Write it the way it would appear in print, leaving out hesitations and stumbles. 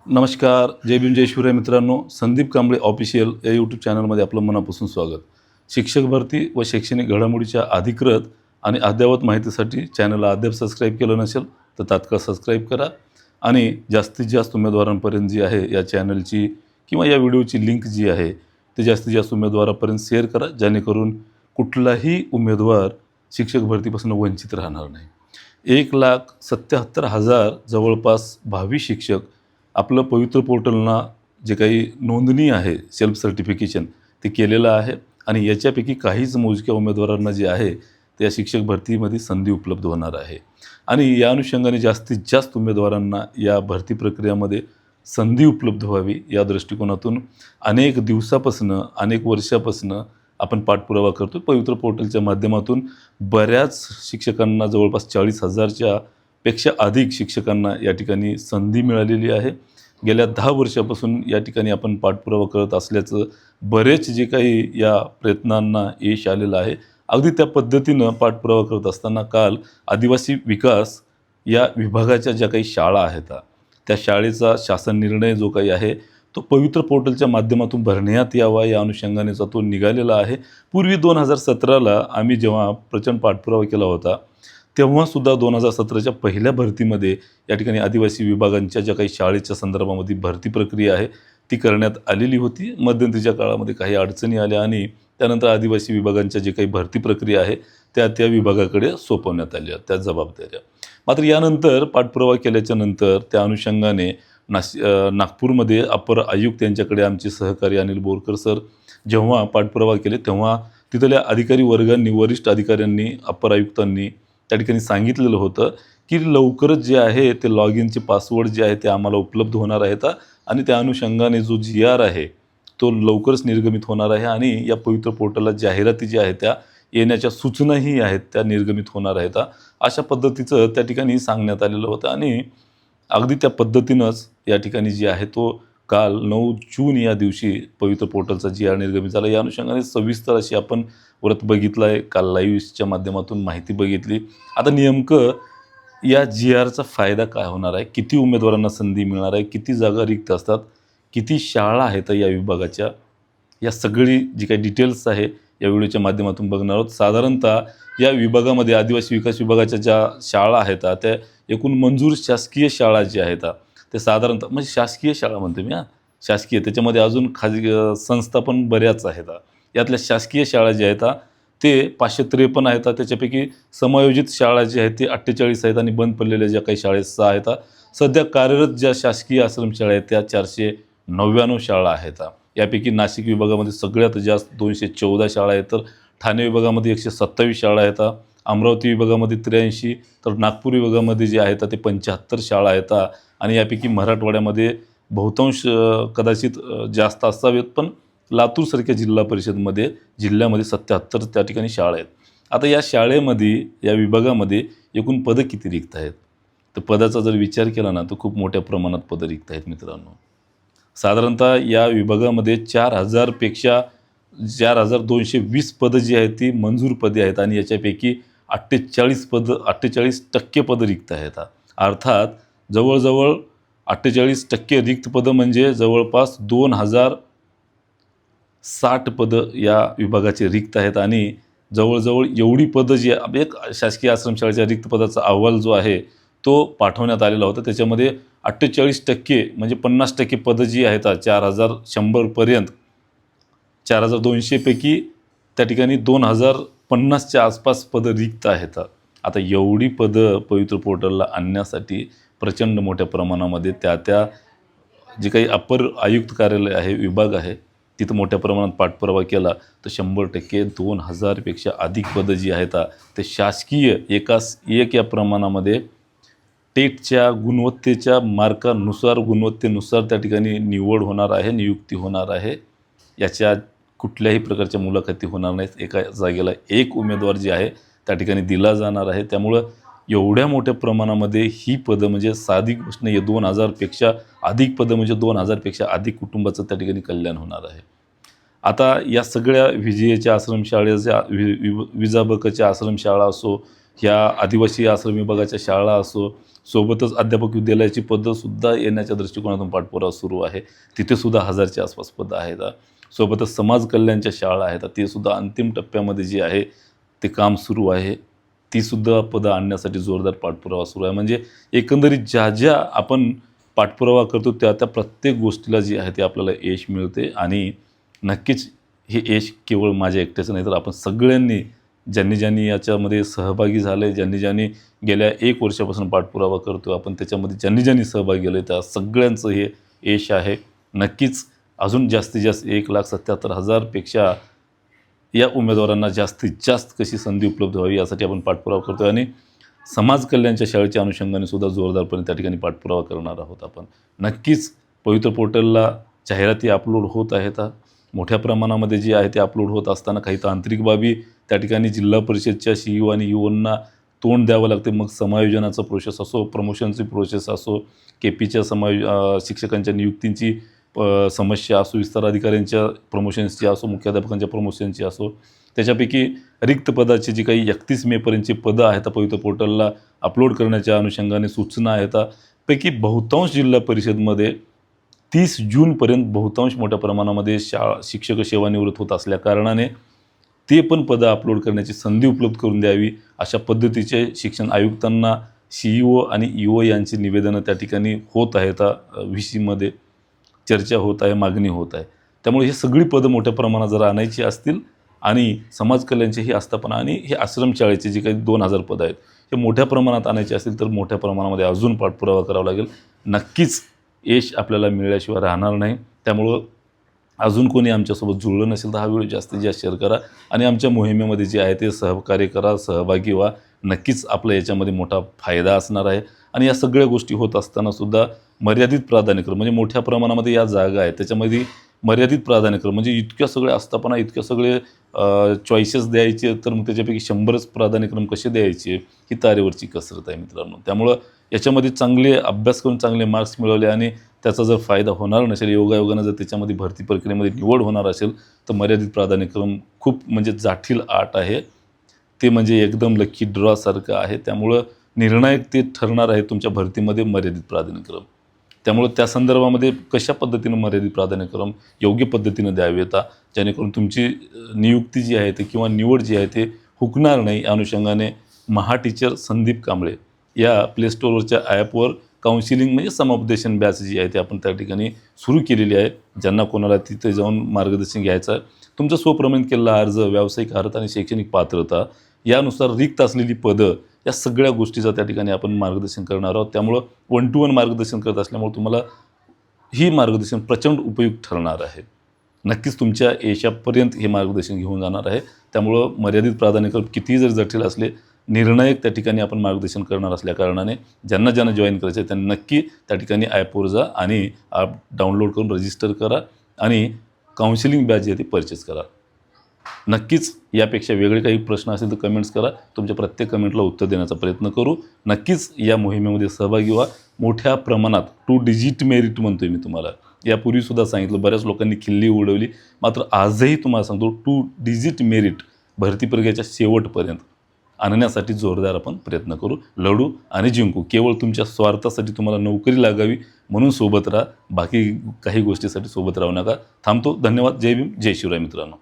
नमस्कार. जय भीम जय शिवराय मित्रांनो. संदीप कांबळे ऑफिशियल या यूट्यूब चॅनलमध्ये आपलं मनापासून स्वागत. शिक्षक भरती व शैक्षणिक घडामोडीच्या अधिकृत आणि अद्ययावत माहितीसाठी चॅनलला अद्याप सबस्क्राईब केलं नसेल तर तात्काळ सबस्क्राईब करा आणि जास्तीत जास्त उमेदवारांपर्यंत जी आहे या चॅनलची किंवा या व्हिडिओची लिंक जी आहे ते जास्तीत जास्त उमेदवारापर्यंत शेअर करा, जेणेकरून कुठलाही उमेदवार शिक्षक भरतीपासून वंचित राहणार नाही. 1,77,000 जवळपास भावी शिक्षक आपलं पवित्र पोर्टलना जे काही नोंदणी आहे सेल्फ सर्टिफिकेशन ते केलेलं आहे आणि याच्यापैकी काहीच मोजक्या उमेदवारांना जे आहे त्या शिक्षक भरतीमध्ये संधी उपलब्ध होणार आहे आणि या अनुषंगाने जास्तीत जास्त उमेदवारांना या भरती प्रक्रियामध्ये संधी उपलब्ध व्हावी या दृष्टिकोनातून अनेक दिवसापासून अनेक वर्षापासून आपण पाठपुरावा करतो. पवित्र पोर्टलच्या माध्यमातून बऱ्याच शिक्षकांना जवळपास 40,000च्या पेक्षा अधिक शिक्षकांना या ठिकाणी संधी मिळालेली आहे. गेल्या 10 वर्षापासून या ठिकाणी आपण पाठपुरावा करत असल्याचं बरेच जे काही या प्रयत्नांना यश आलेलं आहे. अगदी त्या पद्धतीनं पाठपुरावा करत असताना काल आदिवासी विकास या विभागाच्या ज्या काही शाळा आहेत त्या शाळेचा शासन निर्णय जो काही आहे तो पवित्र पोर्टलच्या माध्यमातून भरण्यात यावा या अनुषंगानेचा तो निघालेला आहे. पूर्वी 2017ला आम्ही जेव्हा प्रचंड पाठपुरावा केला होता तेव्हासुद्धा 2017च्या पहिल्या भरतीमध्ये या ठिकाणी आदिवासी विभागांच्या ज्या काही शाळेच्या संदर्भामध्ये भरती प्रक्रिया आहे ती करण्यात आलेली होती. मध्यंतरीच्या काळामध्ये काही अडचणी आल्या आणि त्यानंतर आदिवासी विभागांच्या जे काही भरती प्रक्रिया आहे त्या विभागाकडे सोपवण्यात आल्या त्या जबाबदाऱ्या. मात्र यानंतर पाठपुरावा केल्याच्या नंतर त्या अनुषंगाने नागपूरमध्ये अपर आयुक्त यांच्याकडे आमचे सहकारी अनिल बोरकर सर जेव्हा पाठपुरावा केले तेव्हा तिथल्या अधिकारी वर्गांनी वरिष्ठ अधिकाऱ्यांनी अपर आयुक्तांनी त्या ठिकाणी सांगितलेलं होतं की लवकरच जे आहे ते लॉग इनचे पासवर्ड जे आहे ते आम्हाला उपलब्ध होणार आहेत आणि त्या अनुषंगाने जो GR आहे तो लवकरच निर्गमित होणार आहे आणि या पवित्र पोर्टलला जाहिराती ज्या आहेत त्या येण्याच्या सूचनाही आहेत त्या निर्गमित होणार आहेत. अशा पद्धतीचं त्या ठिकाणी सांगण्यात आलेलं होतं आणि अगदी त्या पद्धतीनंच या ठिकाणी जे आहे तो काल 9 जून या दिवशी पवित्र पोर्टलचा GR निर्गमित झाला. या अनुषंगाने सविस्तर अशी आपण व्रत बघितलं आहे, काल लाईव्हच्या माध्यमातून माहिती बघितली. आता नेमकं या GRचा फायदा काय होणार आहे, किती उमेदवारांना संधी मिळणार आहे, किती जागा रिक्त असतात, किती शाळा आहेत या विभागाच्या, या सगळी जी काही डिटेल्स आहे या व्हिडिओच्या माध्यमातून बघणार आहोत. साधारणतः या विभागामध्ये आदिवासी विकास विभागाच्या ज्या शाळा आहेत त्या एकूण मंजूर शासकीय शाळा ज्या आहेत ते साधारणतः म्हणजे शासकीय शाळा म्हणतो मी शासकीय, त्याच्यामध्ये अजून खाजगी संस्था पण बऱ्याच आहेत. यातल्या शासकीय शाळा ज्या आहेत ते 553 आहेत. त्याच्यापैकी समायोजित शाळा जी आहेत ते 48 आहेत आणि बंद पडलेल्या ज्या काही शाळेत 6 आहेत. सध्या कार्यरत ज्या शासकीय आश्रमशाळा आहेत त्या 499 शाळा आहेत. यापैकी नाशिक विभागामध्ये सगळ्यात जास्त 214 शाळा आहेत, तर ठाणे विभागामध्ये 127 शाळा आहेत, अमरावती विभागामध्ये 83, तर नागपूर विभागामध्ये जे आहेत ते 75 शाळा आहेत आणि यापैकी मराठवाड्यामध्ये बहुतांश कदाचित जास्त असावेत, पण लातूरसारख्या जिल्ह्यामध्ये 77 त्या ठिकाणी शाळा आहेत. आता या शाळेमध्ये या विभागामध्ये एकूण पदं किती रिक्त आहेत तर पदाचा जर विचार केला ना तर खूप मोठ्या प्रमाणात पदं रिक्त आहेत मित्रांनो. साधारणतः या विभागामध्ये 4,220 पदं जी आहेत ती मंजूर पदे आहेत आणि याच्यापैकी 48% पदं रिक्त आहेत. अर्थात जवळजवळ 48% रिक्त पदं म्हणजे जवळपास 2,060 पदं या विभागाचे रिक्त आहेत आणि जवळजवळ एवढी पदं जी एक शासकीय आश्रमशाळेच्या रिक्त पदाचा अहवाल जो आहे तो पाठवण्यात आलेला होता. त्याच्यामध्ये 48% म्हणजे 50% पदं जी आहेत 4,100पर्यंत 4,200 पैकी त्या ठिकाणी 2,050च्या आसपास पदं रिक्त आहेत. आता एवढी पदं पवित्र पोर्टलला आणण्यासाठी प्रचंड मोठ्या प्रमाणामध्ये त्या जे काही अपर आयुक्त कार्यालय आहे विभाग आहे तिथं मोठ्या प्रमाणात पाठपुरावा केला तर 100% 2,000पेक्षा अधिक पदं जी आहेत ते शासकीय एक या प्रमाणामध्ये टेटच्या गुणवत्तेच्या गुणवत्तेनुसार त्या ठिकाणी निवड होणार आहे, नियुक्ती होणार आहे. याच्या कुठल्याही प्रकारच्या मुलाखती होणार नाहीत. एका जागेला एक उमेदवार जे आहे त्या ठिकाणी दिला जाणार आहे. त्यामुळं एवढ्या मोठ्या प्रमाणामध्ये ही पदं म्हणजे साधी गोष्ट नाही आहे. 2,000पेक्षा अधिक पदं म्हणजे 2,000पेक्षा अधिक कुटुंबाचं त्या ठिकाणी कल्याण होणार आहे. आता या सगळ्या VGAच्या आश्रमशाळेच्या विजाबकाच्या आश्रमशाळा असो, ह्या आदिवासी आश्रम विभागाच्या शाळा असो सोबतच अध्यापक विद्यालयाची पदंसुद्धा येण्याच्या दृष्टिकोनातून पाठपुरावा सुरू आहे. तिथेसुद्धा 1000च्या आसपास पदं आहेत. सोबतच समाज कल्याणच्या शाळा आहेत, ते सुद्धा अंतिम टप्प्यामध्ये जे आहे ते काम सुरू आहे. तीसुद्धा पदं आणण्यासाठी जोरदार पाठपुरावा सुरू आहे. म्हणजे एकंदरीत ज्या ज्या आपण पाठपुरावा करतो त्या प्रत्येक गोष्टीला जी आहे ते आपल्याला यश मिळते. आणि नक्कीच हे यश केवळ माझ्या एकट्याचं नाही, तर आपण सगळ्यांनी ज्यांनी याच्यामध्ये सहभागी झाले, ज्यांनी गेल्या 1 वर्षापासून पाठपुरावा करतो आपण, त्याच्यामध्ये ज्यांनी सहभागी गेले त्या सगळ्यांचं हे यश आहे. नक्कीच अजून जास्तीत जास्त 1,77,000 पेक्षा या उमेदवारांना जास्तीत जास्त कशी संधी उपलब्ध व्हावी यासाठी आपण पाठपुरावा करतो. आणि समाज कल्याणच्या शाळेच्या अनुषंगाने सुद्धा जोरदारपणे त्या ठिकाणी पाठपुरावा करणार आहोत आपण. नक्कीच पवित्र पोर्टलला जाहिराती अपलोड होत आहेत. मोठ्या प्रमाणामध्ये जे आहे ते अपलोड होत असताना काही तांत्रिक बाबी त्या ठिकाणी जिल्हा परिषदच्या CEO आणि EOंना तोंड द्यावं लागते. मग समायोजनाचा प्रोसेस असो, प्रमोशनची प्रोसेस असो, KPच्या शिक्षकांच्या नियुक्तींची समस्या असो, विस्तार अधिकाऱ्यांच्या प्रमोशन्सची असो, मुख्याध्यापकांच्या प्रमोशनची असो, त्याच्यापैकी रिक्त पदाची जी काही 31 मेपर्यंतची पदं आहेत पवित्र पोर्टलला अपलोड करण्याच्या अनुषंगाने सूचना आहेत. पैकी बहुतांश जिल्हा परिषदमध्ये 30 जूनपर्यंत बहुतांश मोठ्या प्रमाणामध्ये शिक्षक सेवानिवृत्त होत असल्या कारणाने ते पण पदं अपलोड करण्याची संधी उपलब्ध करून द्यावी अशा पद्धतीचे शिक्षण आयुक्तांना CEO आणि EO यांची निवेदनं त्या ठिकाणी होत आहेत. VCमध्ये चर्चा होत आहे, मागणी होत आहे. त्यामुळे ही सगळी पदं मोठ्या प्रमाणात जर आणायची असतील आणि समाज कल्याणचे ही आस्थापना आणि हे आश्रमशाळेचे जे काही 2000 पदं आहेत हे मोठ्या प्रमाणात आणायचे असतील तर मोठ्या प्रमाणामध्ये अजून पाठपुरावा करावा लागेल. नक्कीच यश आपल्याला मिळाल्याशिवाय राहणार नाही. त्यामुळं अजून कोणी आमच्यासोबत जुळलं नसेल तर हा व्हिडिओ जास्तीत जास्त शेअर करा आणि आमच्या मोहिमेमध्ये जे आहे ते सहकार्य करा, सहभागी व्हा. नक्कीच आपला याच्यामध्ये मोठा फायदा असणार आहे. आणि या सगळ्या गोष्टी होत असतानासुद्धा मर्यादित प्राधान्यक्रम म्हणजे मोठ्या प्रमाणामध्ये या जागा आहेत त्याच्यामध्ये मर्यादित प्राधान्यक्रम म्हणजे इतक्या सगळ्या आस्थापना, इतक्या सगळे चॉईसेस द्यायचे तर मग त्याच्यापैकी 100च प्राधान्यक्रम कसे द्यायचे ही तारेवरची कसरत आहे मित्रांनो. त्यामुळं याच्यामध्ये चांगले अभ्यास करून चांगले मार्क्स मिळवले आणि त्याचा जर फायदा होणार नसेल, योगायोगानं जर त्याच्यामध्ये भरती प्रक्रियेमध्ये निवड होणार असेल तर मर्यादित प्राधान्यक्रम खूप म्हणजे जाठील आट आहे. ते म्हणजे एकदम लकी ड्रॉसारखं आहे. त्यामुळं निर्णायक ते ठरणार आहे तुमच्या भरतीमध्ये मर्यादित प्राधान्यक्रम. त्यामुळं त्या संदर्भामध्ये कशा पद्धतीनं मर्यादित प्राधान्यक्रम योग्य पद्धतीनं द्यावेत जेणेकरून तुमची नियुक्ती जी आहे ते किंवा निवड जी आहे ते हुकणार नाही. अनुषंगाने महाटीचर संदीप कांबळे या प्ले स्टोअरवरच्या ॲपवर काउन्सिलिंग म्हणजे समुपदेशन बॅच जी आहे ते आपण त्या ठिकाणी सुरू केलेली आहे. ज्यांना कोणाला तिथे जाऊन मार्गदर्शन घ्यायचं आहे, तुमचा स्वप्रमाणित केलेला अर्ज, व्यावसायिक अर्हता आणि शैक्षणिक पात्रता यानुसार रिक्त असलेली पदं या सगळ्या गोष्टीचं त्या ठिकाणी आपण मार्गदर्शन करणार आहोत. त्यामुळं 1 to 1 मार्गदर्शन करत असल्यामुळे तुम्हाला ही मार्गदर्शन प्रचंड उपयुक्त ठरणार आहे. नक्कीच तुमच्या यशापर्यंत हे मार्गदर्शन घेऊन जाणार आहे. त्यामुळं मर्यादित प्राधान्यक्रम कितीही जर जटिल असले निर्णायक त्या ठिकाणी आपण मार्गदर्शन करणार असल्या कारणाने ज्यांना जॉईन करायचं आहे त्यांनी नक्की त्या ठिकाणी ॲपवर जा आणि ॲप डाउनलोड करून रजिस्टर करा आणि काउन्सिलिंग बॅच आहे ती परचेस करा. नक्कीच यापेक्षा वेगळे काही प्रश्न असेल तर कमेंट्स करा. तुमच्या प्रत्येक कमेंटला उत्तर देण्याचा प्रयत्न करू. नक्कीच या मोहिमेमध्ये सहभागी व्हा. मोठ्या प्रमाणात 2 डिजिट मेरिट म्हणतोय मी तुम्हाला. यापूर्वीसुद्धा सांगितलं, बऱ्याच लोकांनी खिल्ली उडवली. मात्र आजही तुम्हाला सांगतो 2 डिजिट मेरिट भरती प्रक्रियेच्या शेवटपर्यंत आणण्यासाठी जोरदार आपण प्रयत्न करू, लढू आणि जिंकू. केवळ तुमच्या स्वार्थासाठी तुम्हाला नोकरी लागावी म्हणून सोबत राहा. बाकी काही गोष्टीसाठी सोबत राहू नका. थांबतो. धन्यवाद. जय भीम, जय शिवराय मित्रांनो.